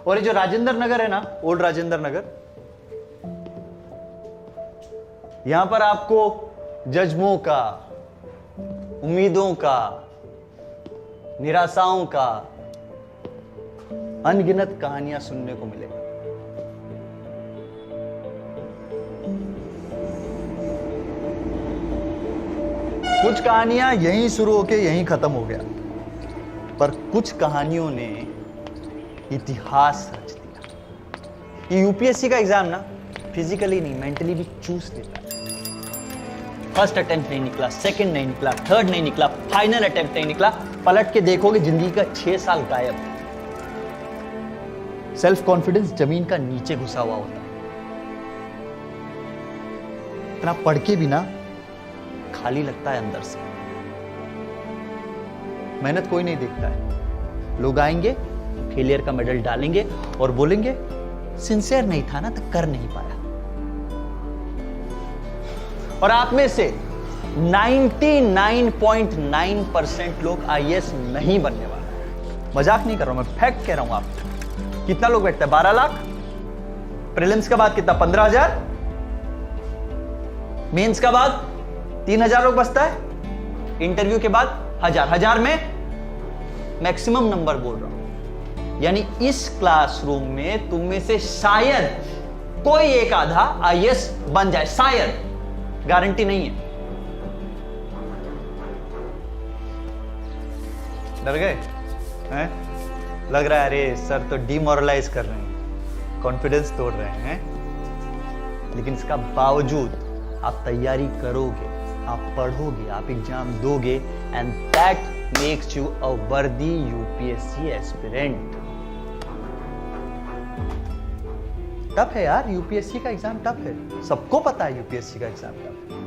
और ये जो राजेंद्र नगर है ना, ओल्ड राजेंद्र नगर, यहां पर आपको जज्बों का, उम्मीदों का, निराशाओं का अनगिनत कहानियां सुनने को मिलेगा। कुछ कहानियां यहीं शुरू होके यहीं खत्म हो गया, पर कुछ कहानियों ने इतिहास रच दिया। ये यूपीएससी का एग्जाम ना फिजिकली नहीं, मेंटली भी चूस देता है। फर्स्ट अटेम्प्ट नहीं निकला, सेकंड नहीं निकला, थर्ड नहीं निकला, फाइनल अटेम्प्ट नहीं निकला, पलट के देखोगे जिंदगी का 6 साल गायब। सेल्फ कॉन्फिडेंस जमीन का नीचे घुसा हुआ होता है। इतना पढ़ के भी ना खाली लगता है अंदर से। मेहनत कोई नहीं देखता है। लोग आएंगे, फेलियर का मेडल डालेंगे और बोलेंगे सिंसियर नहीं था ना तो कर नहीं पाया। और आप में से 99.9% लोग आईएएस नहीं बनने वाला है। मजाक नहीं कर रहा हूं मैं, फैक्ट कह रहा हूं आपको। कितना लोग बैठता है? 12 लाख। प्रीलिम्स के बाद कितना? 15,000। मेंस के बाद 3,000 लोग बचता है। इंटरव्यू के बाद 1,000 में मैक्सिमम नंबर बोल रहा हूं। यानी इस क्लासरूम में तुम में से शायद कोई एक आधा आईएएस बन जाए, शायद, गारंटी नहीं है। डर गए हैं? लग रहा है अरे सर तो डिमोरलाइज कर रहे हैं, कॉन्फिडेंस तोड़ रहे हैं। लेकिन इसका बावजूद आप तैयारी करोगे, आप पढ़ोगे, आप एग्जाम दोगे, एंड दैट मेक्स यू अ वर्दी यूपीएससी एस्पिरेंट। टफ है यार, यूपीएससी का एग्जाम टफ है, सबको पता है यूपीएससी का एग्जाम टफ है।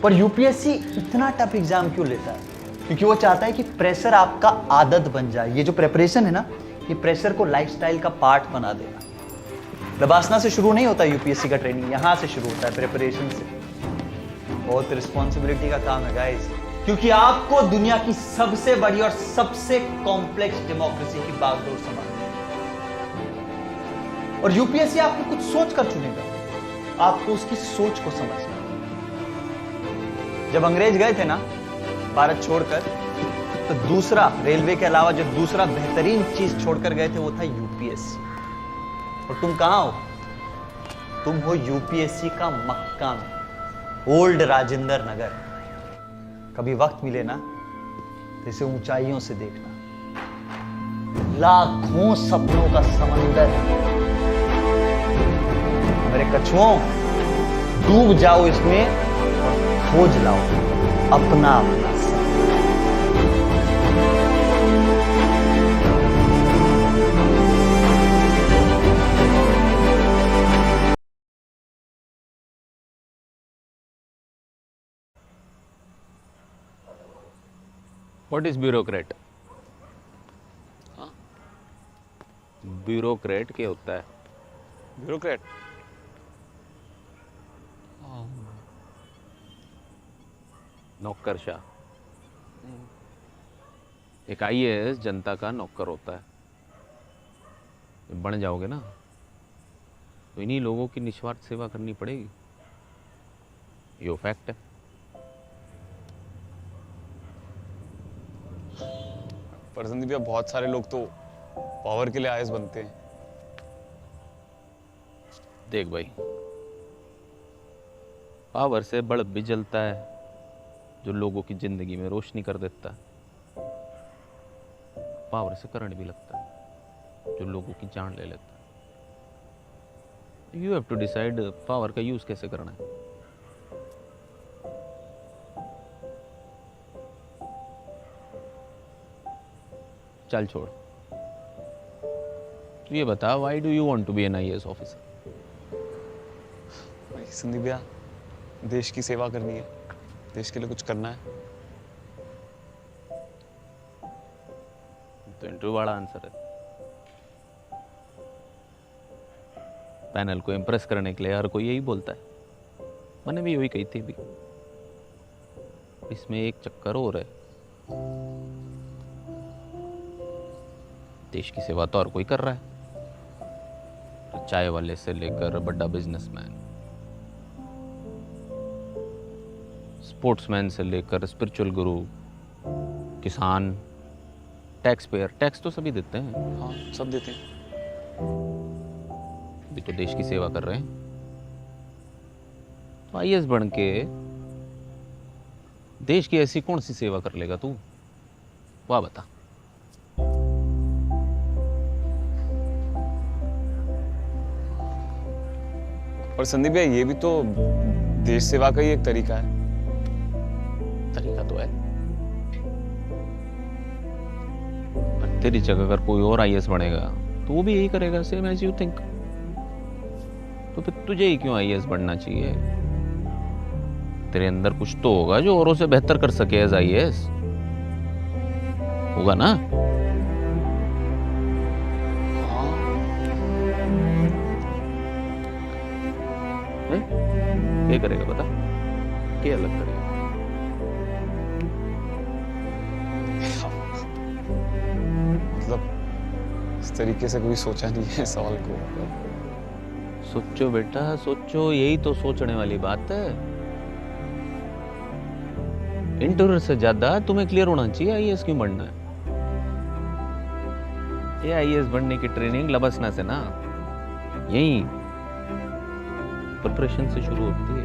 पर यूपीएससी इतना टफ एग्जाम क्यों लेता है? क्योंकि वो चाहता है कि प्रेशर आपका आदत बन जाए। ये जो प्रिपरेशन है ना, ये प्रेशर को लाइफस्टाइल का पार्ट बना देगा। लबासना से शुरू नहीं होता यूपीएससी का ट्रेनिंग, यहां से शुरू होता है, प्रिपरेशन से। बहुत रिस्पॉन्सिबिलिटी का काम है गाइस, क्योंकि आपको दुनिया की सबसे बड़ी और सबसे कॉम्प्लेक्स डेमोक्रेसी की बागडोर संभालनी है। और यूपीएससी आपको कुछ सोच कर चुनेगा, आपको उसकी सोच को समझना। जब अंग्रेज गए थे ना भारत छोड़कर, तो दूसरा, रेलवे के अलावा जो दूसरा बेहतरीन चीज छोड़कर गए थे वो था यूपीएससी। और तुम कहां हो? तुम हो यूपीएससी का मक्का में, ओल्ड राजेंद्र नगर। कभी वक्त मिले ना तो इसे ऊंचाइयों से देखना। लाखों सपनों का समंदर है मेरे कछुओं, डूब जाओ इसमें और खोज लाओ अपना अपना सब। What is bureaucrat? ब्यूरोक्रेट क्या होता है? ब्यूरोक्रेट नौकरशाह। एक आईएएस जनता का नौकर होता है। जब बन जाओगे ना तो इन्हीं लोगों की निस्वार्थ सेवा करनी पड़ेगी, ये फैक्ट है। पर संदीप भैया, बहुत सारे लोग तो पावर के लिए आईएएस बनते हैं। देख भाई, पावर से बल्ब भी जलता है जो लोगों की जिंदगी में रोशनी कर देता है। पावर से करंट भी लगता है जो लोगों की जान ले लेता है। You have to decide power का यूज कैसे करना है। चल छोड़, तू ये बता, why do you want to be an IAS officer? भाई संदीप भैया, देश की सेवा करनी है, देश के लिए कुछ करना है। तो इंटरव्यू वाला आंसर है। पैनल को इम्प्रेस करने के लिए हर कोई यही बोलता है। मैंने भी यही कही थी भी। इसमें एक चक्कर और है। देश की सेवा तो और कोई कर रहा है, चाय वाले से लेकर बड़ा बिजनेसमैन, स्पोर्ट्समैन से लेकर स्पिरिचुअल गुरु, किसान, टैक्स पेयर, टैक्स तो सभी देते हैं, हाँ सब देते हैं। भी तो देश की सेवा कर रहे हैं। तो आईएएस बन के देश की ऐसी कौन सी सेवा कर लेगा तू, वाह बता। और संदीप भैया ये भी तो देश सेवा का ही एक तरीका है। तरीका तो है, पर तेरी जगह अगर कोई और आईएएस बनेगा तो वो भी यही करेगा, सेम एज यू थिंक। तो फिर तुझे ही क्यों आईएएस बनना चाहिए? तेरे अंदर कुछ तो होगा जो औरों से बेहतर कर सके एज आईएएस, होगा ना? हाँ क्या करेगा बता, क्या अलग करेगा? मतलब इस तरीके से कभी सोचा नहीं है सवाल को। सोचो बेटा सोचो, यही तो सोचने वाली बात है। इंटरव्यू से ज्यादा तुम्हें क्लियर होना चाहिए आईएएस क्यों बनना है। ये आईएएस बनने की ट्रेनिंग लबसना से ना, यही प्रिपरेशन से शुरू होती है।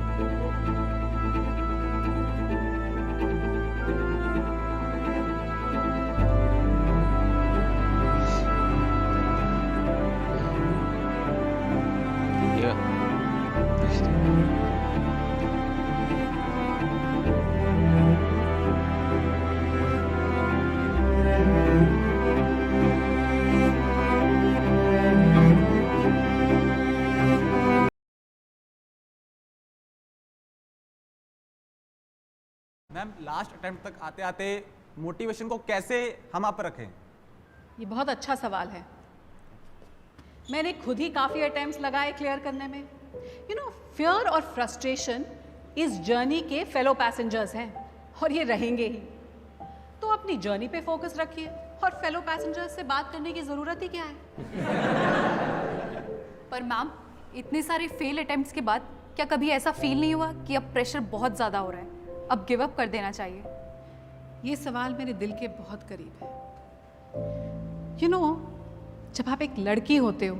मैम लास्ट अटेम्प्ट तक आते आते मोटिवेशन को कैसे हम आप रखें? ये बहुत अच्छा सवाल है। मैंने खुद ही काफ़ी अटेम्प्ट्स लगाए क्लियर करने में। फियर और फ्रस्ट्रेशन इस जर्नी के फेलो पैसेंजर्स हैं और ये रहेंगे ही। तो अपनी जर्नी पे फोकस रखिए और फेलो पैसेंजर्स से बात करने की ज़रूरत ही क्या है। पर मैम, इतने सारे फेल अटेम्प्ट्स के बाद क्या कभी ऐसा फील नहीं हुआ कि अब प्रेशर बहुत ज़्यादा हो रहा है, अब गिव अप कर देना चाहिए? ये सवाल मेरे दिल के बहुत करीब है। जब आप एक लड़की होते हो,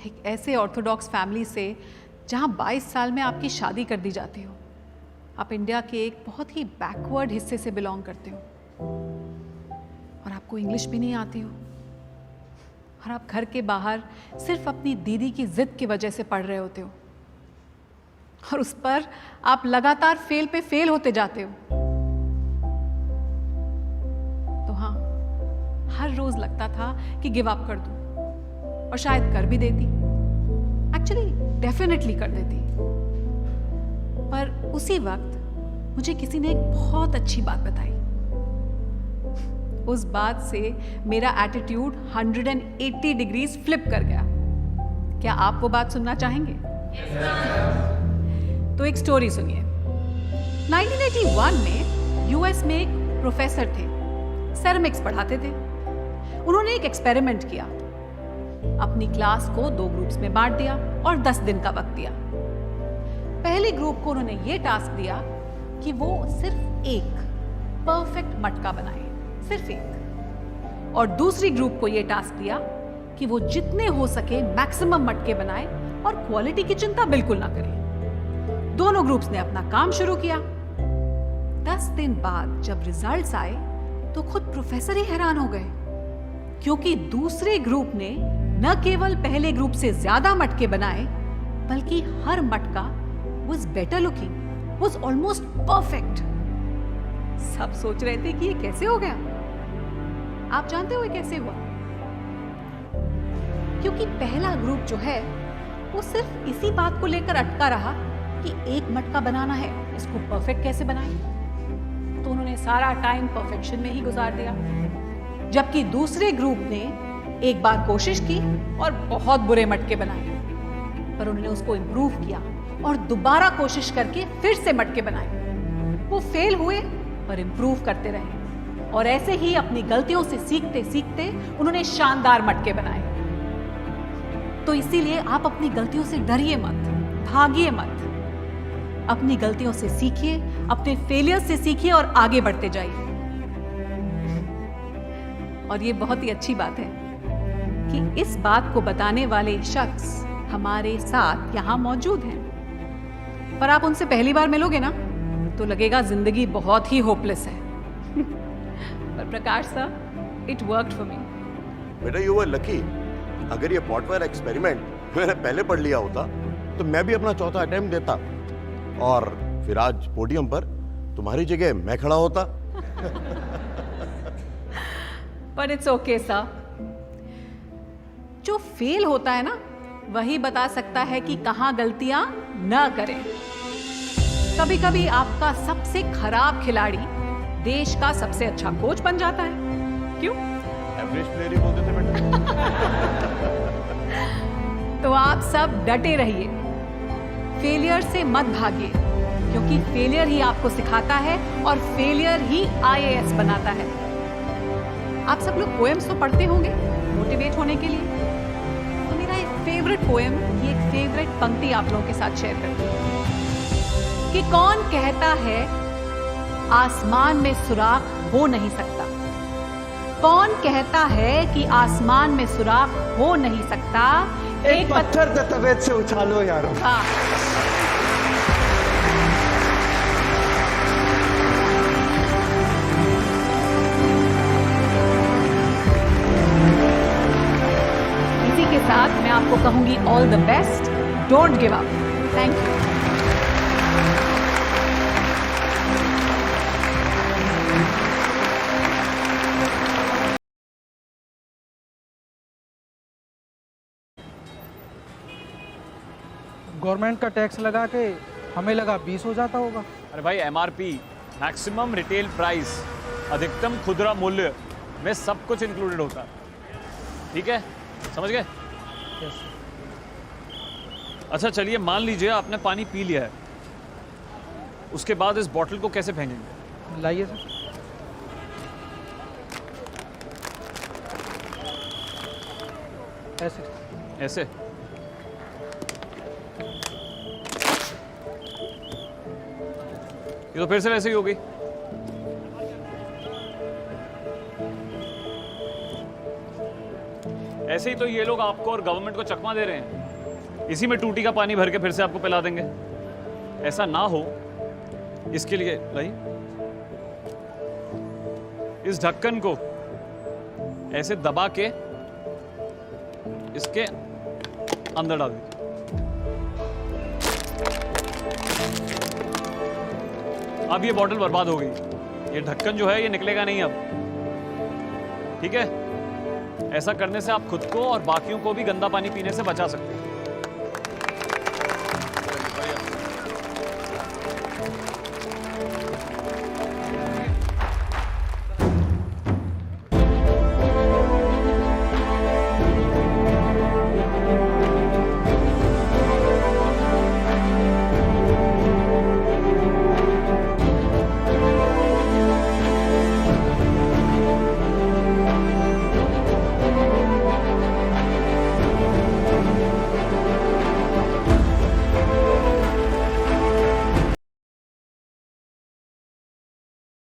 एक ऐसे ऑर्थोडॉक्स फैमिली से जहाँ 22 साल में आपकी शादी कर दी जाती हो, आप इंडिया के एक बहुत ही बैकवर्ड हिस्से से बिलोंग करते हो और आपको इंग्लिश भी नहीं आती हो, और आप घर के बाहर सिर्फ अपनी दीदी की जिद की वजह से पढ़ रहे होते हो, और उस पर आप लगातार फेल पे फेल होते जाते हो। तो हाँ, हर रोज लगता था कि गिव अप कर दूं, और शायद कर भी देती, एक्चुअली डेफिनेटली कर देती। पर उसी वक्त मुझे किसी ने एक बहुत अच्छी बात बताई। उस बात से मेरा एटीट्यूड 180 डिग्रीज फ्लिप कर गया। क्या आप वो बात सुनना चाहेंगे? तो एक स्टोरी सुनिए। 1981 में यूएस में एक प्रोफेसर थे, सेरेमिक्स पढ़ाते थे। उन्होंने एक एक्सपेरिमेंट किया, अपनी क्लास को 2 ग्रुप्स में बांट दिया और 10 दिन का वक्त दिया। पहले ग्रुप को उन्होंने ये टास्क दिया कि वो सिर्फ एक परफेक्ट मटका बनाए, सिर्फ एक। और दूसरी ग्रुप को ये टास्क दिया कि वो जितने हो सके मैक्सिमम मटके बनाए और क्वालिटी की चिंता बिल्कुल ना करें। दोनों ग्रुप्स ने अपना काम शुरू किया। 10 दिन बाद जब रिजल्ट्स आए तो खुद प्रोफेसर ही हैरान हो गए, क्योंकि दूसरे ग्रुप ने न केवल पहले ग्रुप से ज्यादा मटके बनाए, बल्कि हर मटका was better looking, was almost perfect। सब सोच रहे थे कि ये कैसे हो गया। आप जानते हो ये कैसे हुआ? क्योंकि पहला ग्रुप जो है वो सिर्फ इसी बात को लेकर अटका रहा कि एक मटका बनाना है, इसको परफेक्ट कैसे बनाएं। तो उन्होंने सारा टाइम परफेक्शन में ही गुजार दिया, जबकि दूसरे ग्रुप ने एक बार कोशिश की और बहुत बुरे मटके बनाए, पर उन्होंने उसको इम्प्रूव किया और दोबारा कोशिश करके फिर से मटके बनाए। वो फेल हुए पर इम्प्रूव करते रहे। और ऐसे ही अपनी गलतियों से सीखते सीखते उन्होंने शानदार मटके बनाए। तो इसीलिए आप अपनी गलतियों से डरिए मत, भागिए मत। अपनी गलतियों से सीखिए, अपने फेलियर से सीखिए और आगे बढ़ते जाइए। और ये बहुत ही अच्छी बात है कि इस बात को बताने वाले शख्स हमारे साथ यहां मौजूद हैं। पर आप उनसे पहली बार मिलोगे ना तो लगेगा जिंदगी बहुत ही होपलेस है। पर Prakash sir, it worked for me. बेटा यू वर लकी। अगर ये पॉटवेयर एक्सपेरिमेंट मैंने पहले पढ़ लिया होता तो मैं भी अपना चौथा अटेम्प्ट देता और फिर आज पोडियम पर तुम्हारी जगह मैं खड़ा होता। पर इट्स ओके सर। जो फेल होता है ना वही बता सकता है कि कहां गलतियां न करें। कभी कभी आपका सबसे खराब खिलाड़ी देश का सबसे अच्छा कोच बन जाता है। क्यों? एवरेज प्लेयर ही बोलते थे बेटा। तो आप सब डटे रहिए, फेलियर से मत भागिए, क्योंकि फेलियर ही आपको सिखाता है और फेलियर ही आईएएस बनाता है। आप सब लोग पोएम्स तो पढ़ते होंगे मोटिवेट होने के लिए। तो मेरा एक फेवरेट पोएम, ये एक फेवरेट पंक्ति आप लोगों के साथ शेयर करती हूँ कि कौन कहता है आसमान में सुराख हो नहीं सकता। कौन कहता है कि आसमान में सुराख हो नहीं सकता। एक पत्थर तवेद से उछालो यार। हाँ। इसी के साथ मैं आपको कहूंगी all the best, don't give up. Thank you. Government का टैक्स लगा के हमें लगा 20 हो जाता होगा। अरे भाई एमआरपी, मैक्सिमम रिटेल प्राइस, अधिकतम खुदरा मूल्य में सब कुछ इंक्लूडेड होता है। ठीक है, समझ गए? यस। अच्छा चलिए, मान लीजिए आपने पानी पी लिया है, उसके बाद इस बॉटल को कैसे फेंकेंगे? लाइए सर। ऐसे ऐसे? ये तो फिर से वैसे ही हो गई। ऐसे ही तो ये लोग आपको और गवर्नमेंट को चकमा दे रहे हैं। इसी में टूटी का पानी भर के फिर से आपको पिला देंगे। ऐसा ना हो इसके लिए लाइए, इस ढक्कन को ऐसे दबा के इसके अंदर डाल दीजिए। अब ये बॉटल बर्बाद हो गई। ये ढक्कन जो है ये निकलेगा नहीं अब। ठीक है? ऐसा करने से आप खुद को और बाकियों को भी गंदा पानी पीने से बचा सकते हैं।